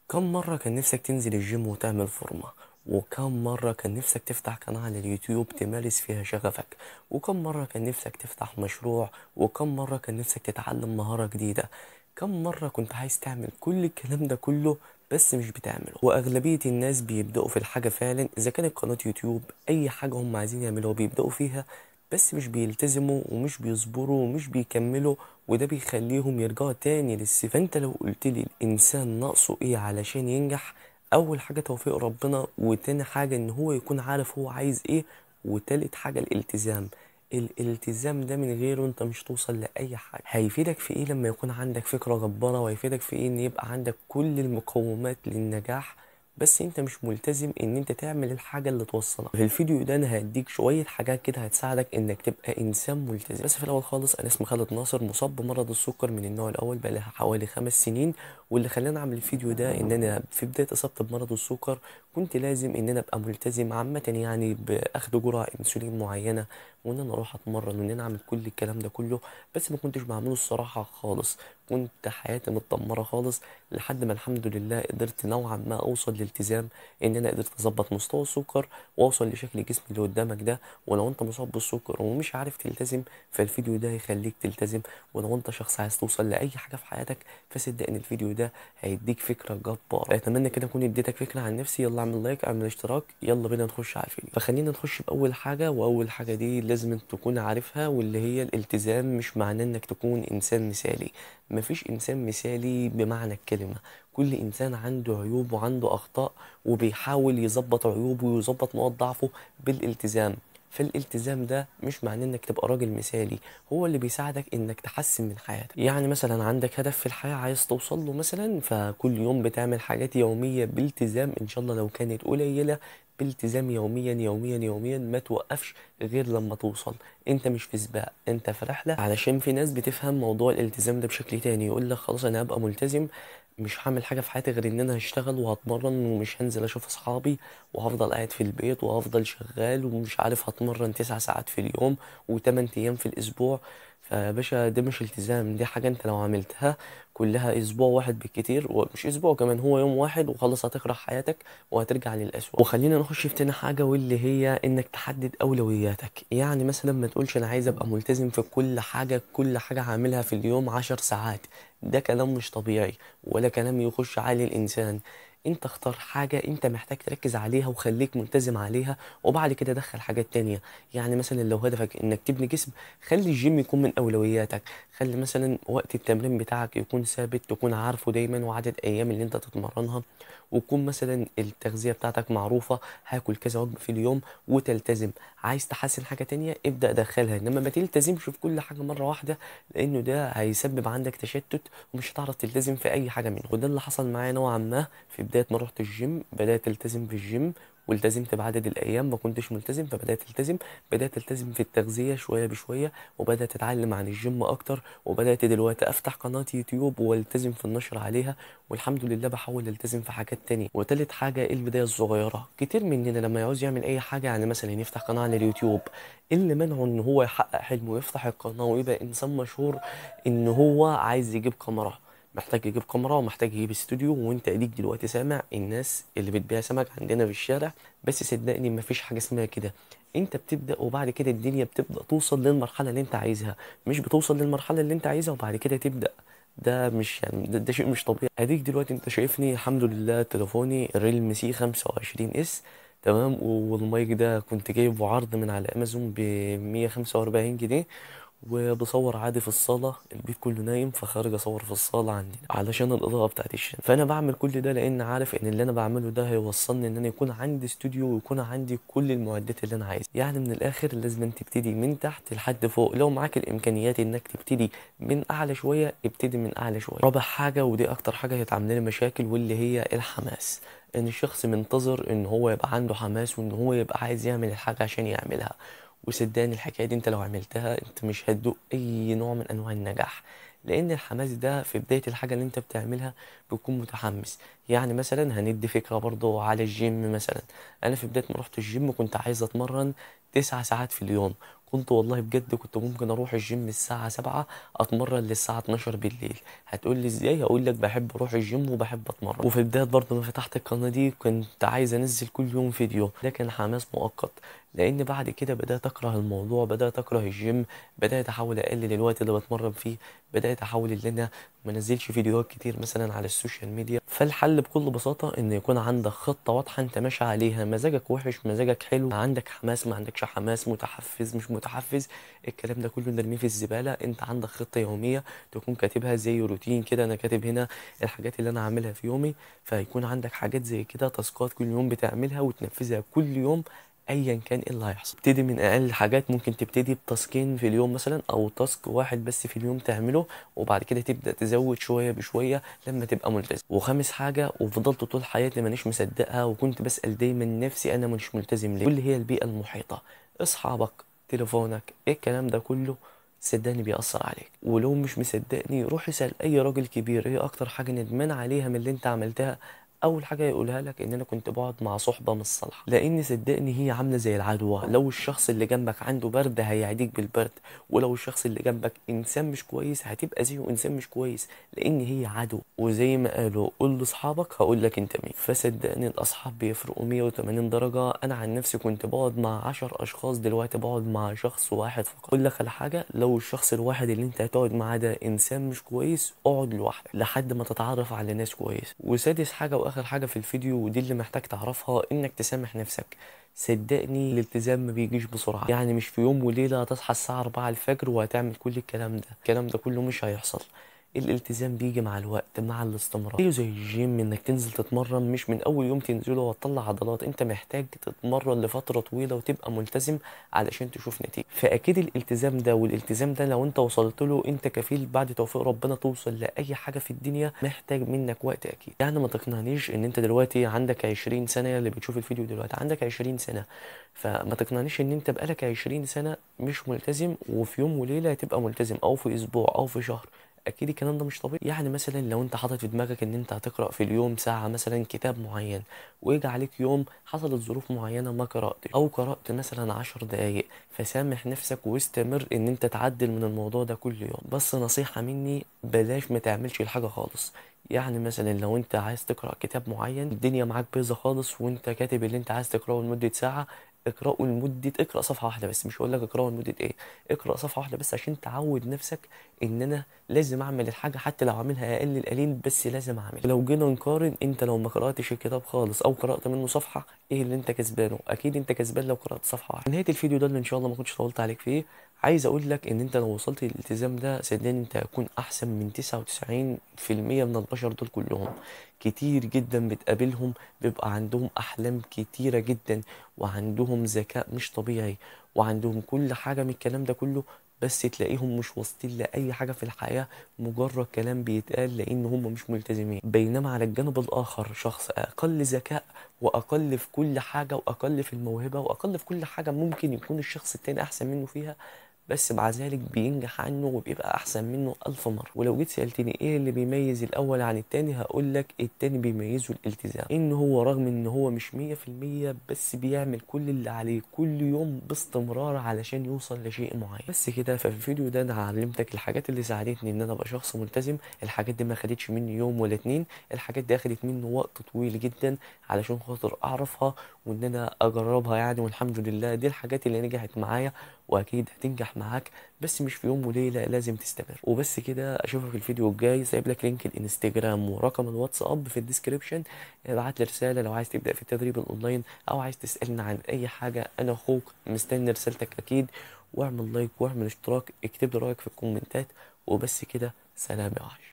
كم مرة كان نفسك تنزل الجيم وتعمل فورمة؟ وكم مرة كان نفسك تفتح قناة على اليوتيوب تمارس فيها شغفك؟ وكم مرة كان نفسك تفتح مشروع؟ وكم مرة كان نفسك تتعلم مهارة جديدة؟ كم مرة كنت عايز تعمل كل الكلام ده كله بس مش بتعمله؟ وأغلبية الناس بيبدأوا في الحاجة فعلا، إذا كانت قناة يوتيوب أي حاجة هم عايزين يعملوها بيبدأوا فيها، بس مش بيلتزموا ومش بيصبروا ومش بيكملوا، وده بيخليهم يرجعوا تاني للصفر. فانت لو قلت لي الانسان ناقصه ايه علشان ينجح، اول حاجة توفيق ربنا، وتاني حاجة ان هو يكون عارف هو عايز ايه، وتالت حاجة الالتزام. الالتزام ده من غيره انت مش توصل لأي حاجة. هيفيدك في ايه لما يكون عندك فكرة جبارة، وهيفيدك في ايه ان يبقى عندك كل المقومات للنجاح بس انت مش ملتزم ان انت تعمل الحاجة اللي توصلك. في الفيديو ده انا هديك شوية حاجات كده هتساعدك انك تبقى انسان ملتزم. بس في الاول خالص، انا اسمي خالد ناصر، مصاب بمرض السكر من النوع الاول بقالي حوالي 5 سنين. واللي خلاني اعمل الفيديو ده ان انا في بداية اصابتي بمرض السكر كنت لازم ان انا ابقى ملتزم عامة، يعني باخد جرعة انسولين معينة، وان انا اروح اتمرن، وان انا اعمل كل الكلام ده كله. بس ما كنتش بعمله الصراحة خالص، كنت حياتي متدمرة خالص، لحد ما الحمد لله قدرت نوعا ما اوصل لالتزام، ان انا قدرت اظبط مستوى السكر واوصل لشكل جسمي اللي قدامك ده. ولو انت مصاب بالسكر ومش عارف تلتزم، فالفيديو ده هيخليك تلتزم. ولو انت شخص عايز توصل لاي حاجه في حياتك، فصدقني الفيديو ده هيديك فكره جباره. اتمنى كده اكون اديتك فكره عن نفسي. يلا اعمل لايك، اعمل اشتراك، يلا بينا نخش على الفيديو. فخلينا نخش باول حاجه، واول حاجه دي لازم تكون عارفها، واللي هي الالتزام. مش معناه انك تكون انسان مثالي، مفيش انسان مثالي بمعنى الكلمه. كل انسان عنده عيوب وعنده اخطاء، وبيحاول يظبط عيوبه ويظبط نقاط ضعفه بالالتزام. فالالتزام ده مش معناه انك تبقى راجل مثالي، هو اللي بيساعدك انك تحسن من حياتك. يعني مثلا عندك هدف في الحياة عايز توصل له مثلا، فكل يوم بتعمل حاجات يومية بالتزام، ان شاء الله لو كانت قليلة، بالتزام يوميا يوميا يوميا، ما توقفش غير لما توصل. انت مش في سباق، انت في رحلة. علشان في ناس بتفهم موضوع الالتزام ده بشكل تاني، يقول لك خلاص انا هبقى ملتزم، مش هعمل حاجة في حياتي غير ان انا هشتغل وهتمرن، ومش هنزل اشوف اصحابي، وهفضل قاعد في البيت وهفضل شغال، ومش عارف هتمرن 9 ساعات في اليوم و8 ايام في الاسبوع. فيا باشا ده مش التزام، دي حاجة انت لو عملتها كلها اسبوع واحد بالكتير، ومش اسبوع كمان، هو يوم واحد وخلاص هتكره حياتك وهترجع للأسوأ. وخلينا نخش في تاني حاجة، واللي هي انك تحدد اولوياتك. يعني مثلا ما تقولش انا عايز ابقى ملتزم في كل حاجة، كل حاجة هعملها في اليوم 10 ساعات. ده كلام مش طبيعي، ولا كلام يخش عقل الانسان. انت اختار حاجة انت محتاج تركز عليها وخليك ملتزم عليها، وبعد كده دخل حاجات تانية. يعني مثلا لو هدفك انك تبني جسم، خلي الجيم يكون من اولوياتك. خلي مثلا وقت التمرين بتاعك يكون ثابت، تكون عارفه دايما، وعدد ايام اللي انت تتمرنها، ويكون مثلا التغذية بتاعتك معروفة، هاكل كذا وجبة في اليوم، وتلتزم. عايز تحسن حاجة تانية ابدأ دخلها، انما ما تلتزمش في كل حاجة مرة واحدة، لانه ده هيسبب عندك تشتت، ومش هتعرف تلتزم في اي حاجة منه. وده اللي حصل معايا نوعا ما في بداية ما رحت الجيم. بدأت التزم في الجيم والتزمت بعدد الايام، ما كنتش ملتزم فبدات التزم. بدات التزم في التغذيه شويه بشويه، وبدات اتعلم عن الجيم اكتر، وبدات دلوقتي افتح قناه يوتيوب والتزم في النشر عليها، والحمد لله بحاول التزم في حاجات تانية. وتالت حاجه البدايه الصغيره. كتير مننا لما يعوز يعمل اي حاجه، يعني مثلا يفتح قناه على اليوتيوب، إيه اللي منعه ان هو يحقق حلمه ويفتح القناه ويبقى انسان مشهور؟ ان هو عايز يجيب كاميرا، محتاج يجيب كاميرا ومحتاج يجيب استوديو. وانت اديك دلوقتي سامع الناس اللي بتبيع سمك عندنا في الشارع. بس صدقني مفيش حاجة اسمها كده، انت بتبدأ وبعد كده الدنيا بتبدأ توصل للمرحلة اللي انت عايزها، مش بتوصل للمرحلة اللي انت عايزها وبعد كده تبدأ. ده مش يعني ده شيء مش طبيعي. اديك دلوقتي انت شايفني الحمد لله، تليفوني ريلمي سي 25 اس، تمام. والمايك ده كنت جايبه عرض من على امازون ب 145 جنيه، وبصور عادي في الصالة، البيت كله نايم، فخارج اصور في الصالة عندنا علشان الإضاءة بتاعت الشمس. فأنا بعمل كل ده لأن عارف إن اللي أنا بعمله ده هيوصلني إن أنا يكون عندي استوديو ويكون عندي كل المعدات اللي أنا عايزها. يعني من الآخر لازم أنت تبتدي من تحت لحد فوق. لو معاك الإمكانيات إنك تبتدي من أعلى شوية، ابتدي من أعلى شوية. رابع حاجة، ودي أكتر حاجة هتعمل لي مشاكل، واللي هي الحماس. ان الشخص منتظر ان هو يبقى عنده حماس، وان هو يبقى عايز يعمل الحاجة عشان يعملها. وصدقني الحكاية دي انت لو عملتها انت مش هتدوق اي نوع من انواع النجاح، لان الحماس ده في بداية الحاجة اللي انت بتعملها بتكون متحمس. يعني مثلا هندي فكرة برضو على الجيم. مثلا انا في بداية ما رحت الجيم كنت عايز اتمرن 9 ساعات في اليوم، كنت والله بجد كنت ممكن اروح الجيم الساعة 7 اتمرن للساعة 12 بالليل. هتقول لي ازاي؟ هقول لك بحب اروح الجيم وبحب اتمرن. وفي بداية برضه ما فتحت القناة دي كنت عايز انزل كل يوم فيديو، ده كان حماس مؤقت. لان بعد كده بدأت اكره الموضوع، بدأت اكره الجيم، بدأت احاول اقلل الوقت اللي بتمرن فيه، بدأت احاول ان انا ما انزلش فيديوهات كتير مثلا على السوشيال ميديا. فالحل بكل بساطة ان يكون عندك خطة واضحة انت ماشي عليها، مزاجك وحش مزاجك حلو، عندك حماس ما عندكش حماس، متحفز مش متحفز، الكلام ده كله نرميه في الزبالة. انت عندك خطة يومية تكون كاتبها زي روتين كده، انا كاتب هنا الحاجات اللي انا هعملها في يومي، فيكون عندك حاجات زي كده تاسكات كل يوم بتعملها وتنفذها كل يوم ايا كان ايه اللي هيحصل. تبتدي من اقل حاجات، ممكن تبتدي بتاسكين في اليوم مثلا او تاسك واحد بس في اليوم تعمله، وبعد كده تبدا تزود شويه بشويه لما تبقى ملتزم. وخامس حاجه وفضلت طول حياتي مانيش مصدقها وكنت بسال دايما نفسي انا مش ملتزم ليه، واللي هي البيئه المحيطه، اصحابك، تليفونك، ايه الكلام ده كله صدقني بيأثر عليك. ولو مش مصدقني روح اسأل اي راجل كبير ايه اكتر حاجة ندمان عليها من اللي انت عملتها. اول حاجة يقولها لك ان انا كنت بقعد مع صحبة مش صالحة، لان صدقني هي عاملة زي العدوى، لو الشخص اللي جنبك عنده برد هيعديك بالبرد، ولو الشخص اللي جنبك انسان مش كويس هتبقى زيه انسان مش كويس، لان هي عدو. وزي ما قالوا قول لاصحابك هقول لك انت مين. فصدقني الاصحاب بيفرقوا 180 درجة. انا عن نفسي كنت بقعد مع 10 اشخاص، دلوقتي بقعد مع شخص واحد فقط. اقول لك على حاجة، لو الشخص الواحد اللي انت هتقعد معاه ده انسان مش كويس اقعد لوحدك لحد ما تتعرف على ناس كويس. وسادس حاجة واخر حاجة في الفيديو ودي اللي محتاج تعرفها، انك تسامح نفسك. صدقني الالتزام ما بيجيش بسرعة، يعني مش في يوم وليلة هتصحى الساعة 4 الفجر وهتعمل كل الكلام ده، الكلام ده كله مش هيحصل. الالتزام بيجي مع الوقت مع الاستمرار، زيه زي الجيم، انك تنزل تتمرن مش من اول يوم تنزله وتطلع عضلات، انت محتاج تتمرن لفترة طويلة وتبقى ملتزم علشان تشوف نتيجة. فاكيد الالتزام ده والالتزام ده لو انت وصلت له انت كفيل بعد توفيق ربنا توصل لاي حاجة في الدنيا، محتاج منك وقت اكيد. يعني ما تقنعنيش ان انت دلوقتي عندك 20 سنة، اللي بتشوف الفيديو دلوقتي عندك 20 سنة، فما تقنعنيش ان انت بقالك 20 سنة مش ملتزم وفي يوم وليلة هتبقى ملتزم، او في اسبوع او في شهر. اكيد الكلام ده مش طبيعي. يعني مثلا لو انت حاطط في دماغك ان انت هتقرا في اليوم ساعه مثلا كتاب معين، ويجي عليك يوم حصلت ظروف معينه ما قراتش او قرات مثلا 10 دقايق، فسامح نفسك واستمر ان انت تعدل من الموضوع ده كل يوم. بس نصيحه مني بلاش ما تعملش الحاجه خالص. يعني مثلا لو انت عايز تقرا كتاب معين الدنيا معاك بيضة خالص وانت كاتب اللي انت عايز تقراه لمده ساعه، اقرا صفحه واحده بس، مش هقول لك اقراه لمده ايه، اقرا صفحه واحده بس عشان تعود نفسك ان انا لازم اعمل الحاجه حتى لو اعملها اقل القليل بس لازم اعمل. لو جينا نقارن، انت لو ما قراتش الكتاب خالص او قرات منه صفحه ايه اللي انت كسبانه؟ اكيد انت كسبان لو قرات صفحه واحده. نهايه الفيديو ده اللي ان شاء الله ما كنتش طولت عليك فيه، عايز اقول لك ان انت لو وصلت للالتزام ده صدقني انت هتكون احسن من 99% من البشر دول كلهم. كتير جدا بتقابلهم بيبقى عندهم احلام كتيره جدا وعندهم ذكاء مش طبيعي وعندهم كل حاجه من الكلام ده كله، بس تلاقيهم مش واصلين لأي حاجة في الحياة، مجرد كلام بيتقال لأن هم مش ملتزمين. بينما على الجانب الآخر شخص أقل ذكاء وأقل في كل حاجة وأقل في الموهبة وأقل في كل حاجة ممكن يكون الشخص التاني أحسن منه فيها، بس مع ذلك بينجح عنه وبيبقى أحسن منه 1000 مرة. ولو جيت سألتني إيه اللي بيميز الأول عن التاني هقولك التاني بيميزه الالتزام، إن هو رغم إن هو مش 100% بس بيعمل كل اللي عليه كل يوم باستمرار علشان يوصل لشيء معين. بس كده. ففي الفيديو ده أنا علمتك الحاجات اللي ساعدتني إن أنا أبقى شخص ملتزم. الحاجات دي ما خدتش مني يوم ولا اتنين، الحاجات دي أخدت مني وقت طويل جدا علشان خاطر أعرفها وإن أنا أجربها يعني، والحمد لله دي الحاجات اللي نجحت معايا واكيد هتنجح معاك، بس مش في يوم وليله، لازم تستمر. وبس كده، اشوفك في الفيديو الجاي. سايب لك لينك الانستجرام ورقم الواتساب في الديسكريبشن، ابعت لي رساله لو عايز تبدا في التدريب الاونلاين او عايز تسالني عن اي حاجه، انا اخوك مستني رسالتك اكيد. واعمل لايك واعمل اشتراك، اكتب لي رايك في الكومنتات. وبس كده، سلام يا وحش.